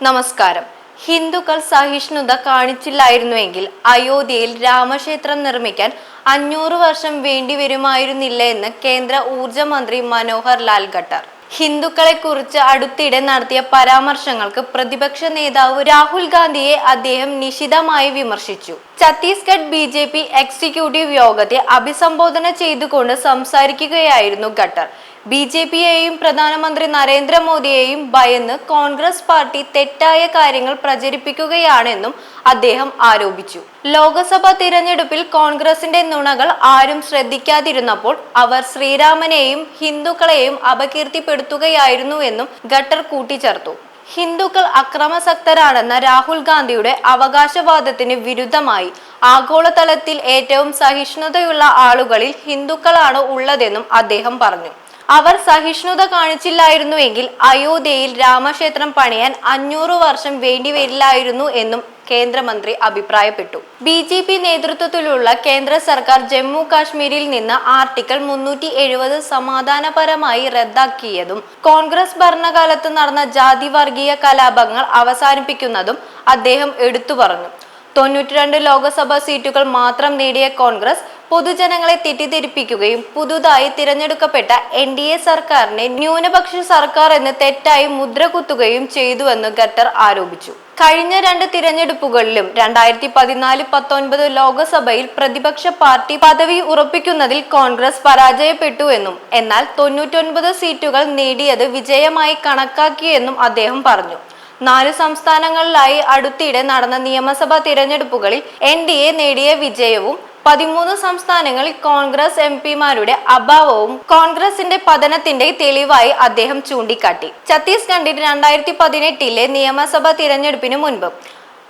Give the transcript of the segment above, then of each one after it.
നമസ്കാരം. ഹിന്ദുക്കൾ സഹിഷ്ണുത കാണിച്ചില്ലായിരുന്നുവെങ്കിൽ അയോധ്യയിൽ രാമക്ഷേത്രം നിർമ്മിക്കാൻ 500 വർഷം വേണ്ടിവരുമായിരുന്നില്ല എന്ന് കേന്ദ്ര ഊർജ മന്ത്രി മനോഹർ ലാൽ ഖട്ടർ. ഹിന്ദുക്കളെ കുറിച്ച് അടുത്തിടെ നടത്തിയ പരാമർശങ്ങൾക്ക് പ്രതിപക്ഷ നേതാവ് രാഹുൽ ഗാന്ധിയെ അദ്ദേഹം നിശിതമായി വിമർശിച്ചു. ഛത്തീസ്ഗഡ് BJP എക്സിക്യൂട്ടീവ് യോഗത്തെ അഭിസംബോധന ചെയ്തുകൊണ്ട് സംസാരിക്കുകയായിരുന്നു ഖട്ടർ. BJPയെയും പ്രധാനമന്ത്രി നരേന്ദ്രമോദിയെയും ഭയന്ന് കോൺഗ്രസ് പാർട്ടി തെറ്റായ കാര്യങ്ങൾ പ്രചരിപ്പിക്കുകയാണെന്നും അദ്ദേഹം ആരോപിച്ചു. ലോക്സഭാ തിരഞ്ഞെടുപ്പിൽ കോൺഗ്രസിന്റെ നുണകൾ ആരും ശ്രദ്ധിക്കാതിരുന്നപ്പോൾ അവർ ശ്രീരാമനെയും ഹിന്ദുക്കളെയും അപകീർത്തിപ്പെടുത്തുകയായിരുന്നുവെന്നും ഖട്ടർ കൂട്ടിച്ചേർത്തു. ഹിന്ദുക്കൾ അക്രമാസക്തരാണെന്ന രാഹുൽ ഗാന്ധിയുടെ അവകാശവാദത്തിന് വിരുദ്ധമായി ആഗോളതലത്തിൽ ഏറ്റവും സഹിഷ്ണുതയുള്ള ആളുകളിൽ ഹിന്ദുക്കളാണ് ഉള്ളതെന്നും അദ്ദേഹം പറഞ്ഞു. അവർ സഹിഷ്ണുത കാണിച്ചില്ലായിരുന്നുവെങ്കിൽ അയോധ്യയിൽ രാമക്ഷേത്രം പണിയാൻ 500 വർഷം വേണ്ടിവരില്ലായിരുന്നു എന്നും കേന്ദ്രമന്ത്രി അഭിപ്രായപ്പെട്ടു. BJP നേതൃത്വത്തിലുള്ള കേന്ദ്ര സർക്കാർ ജമ്മു കാശ്മീരിൽ നിന്ന് ആർട്ടിക്കിൾ 370 സമാധാനപരമായി റദ്ദാക്കിയതും കോൺഗ്രസ് ഭരണകാലത്ത് നടന്ന ജാതി വർഗീയ കലാപങ്ങൾ അവസാനിപ്പിക്കുന്നതും അദ്ദേഹം എടുത്തു പറഞ്ഞു. 92 ലോക്സഭാ സീറ്റുകൾ മാത്രം നേടിയ കോൺഗ്രസ് പൊതുജനങ്ങളെ തെറ്റിദ്ധരിപ്പിക്കുകയും പുതുതായി തിരഞ്ഞെടുക്കപ്പെട്ട NDA സർക്കാരിനെ ന്യൂനപക്ഷ സർക്കാർ എന്ന് തെറ്റായി മുദ്ര കുത്തുകയും ചെയ്തുവെന്ന് ഖട്ടർ ആരോപിച്ചു. കഴിഞ്ഞ 2 തിരഞ്ഞെടുപ്പുകളിലും 2014-19 ലോക്സഭയിൽ പ്രതിപക്ഷ പാർട്ടി പദവി ഉറപ്പിക്കുന്നതിൽ കോൺഗ്രസ് പരാജയപ്പെട്ടുവെന്നും എന്നാൽ 99 സീറ്റുകൾ നേടിയത് വിജയമായി കണക്കാക്കിയെന്നും അദ്ദേഹം പറഞ്ഞു. 4 സംസ്ഥാനങ്ങളിലായി അടുത്തിടെ നടന്ന നിയമസഭാ തിരഞ്ഞെടുപ്പുകളിൽ NDA നേടിയ വിജയവും 13 സംസ്ഥാനങ്ങളിൽ കോൺഗ്രസ് MPമാരുടെ അഭാവവും കോൺഗ്രസിന്റെ പതനത്തിന്റെ തെളിവായി അദ്ദേഹം ചൂണ്ടിക്കാട്ടി. ഛത്തീസ്ഗഡിൽ 2018 നിയമസഭാ തിരഞ്ഞെടുപ്പിന് മുൻപ്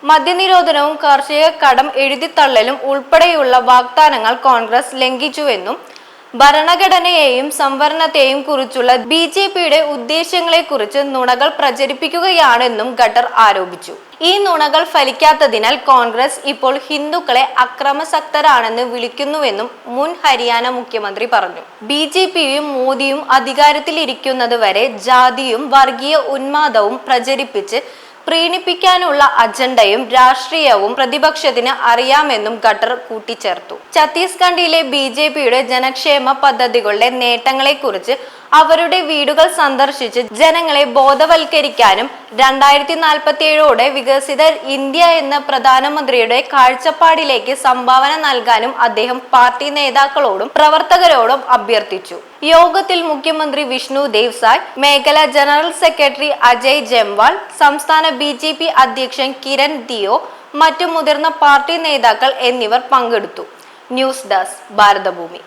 മദ്യനിരോധനവും കാർഷിക കടം എഴുതിത്തള്ളലും ഉൾപ്പെടെയുള്ള വാഗ്ദാനങ്ങൾ കോൺഗ്രസ് ലംഘിച്ചുവെന്നും ഭരണഘടനയെയും സംവരണത്തെയും കുറിച്ചുള്ള BJPയുടെ ഉദ്ദേശങ്ങളെക്കുറിച്ച് നുണകൾ പ്രചരിപ്പിക്കുകയാണെന്നും ഖട്ടർ ആരോപിച്ചു. ഈ നുണകൾ ഫലിക്കാത്തതിനാൽ കോൺഗ്രസ് ഇപ്പോൾ ഹിന്ദുക്കളെ അക്രമാസക്തരാണെന്ന് വിളിക്കുന്നുവെന്നും മുൻ ഹരിയാന മുഖ്യമന്ത്രി പറഞ്ഞു. BJPയും മോദിയും അധികാരത്തിലിരിക്കുന്നത് വരെ ജാതിയും വർഗീയ ഉന്മാദവും പ്രചരിപ്പിച്ച് പ്രീണിപ്പിക്കാനുള്ള അജണ്ടയും രാഷ്ട്രീയവും പ്രതിപക്ഷത്തിന് അറിയാമെന്നും ഖട്ടർ കൂട്ടിച്ചേർത്തു. ഛത്തീസ്ഗഡിലെ BJPയുടെ ജനക്ഷേമ പദ്ധതികളുടെ നേട്ടങ്ങളെക്കുറിച്ച് അവരുടെ വീടുകൾ സന്ദർശിച്ച് ജനങ്ങളെ ബോധവൽക്കരിക്കാനും 2047ഓടെ വികസിത ഇന്ത്യ എന്ന പ്രധാനമന്ത്രിയുടെ കാഴ്ചപ്പാടിലേക്ക് സംഭാവന നൽകാനും അദ്ദേഹം പാർട്ടി നേതാക്കളോടും പ്രവർത്തകരോടും അഭ്യർത്ഥിച്ചു. യോഗത്തിൽ മുഖ്യമന്ത്രി വിഷ്ണു ദേവ് സായ്, മേഖലാ ജനറൽ സെക്രട്ടറി അജയ് ജംവാൾ, സംസ്ഥാന BJP അധ്യക്ഷൻ കിരൺ ദിയോ, മറ്റു മുതിർന്ന പാർട്ടി നേതാക്കൾ എന്നിവർ പങ്കെടുത്തു. News desk Bharathabhoomi.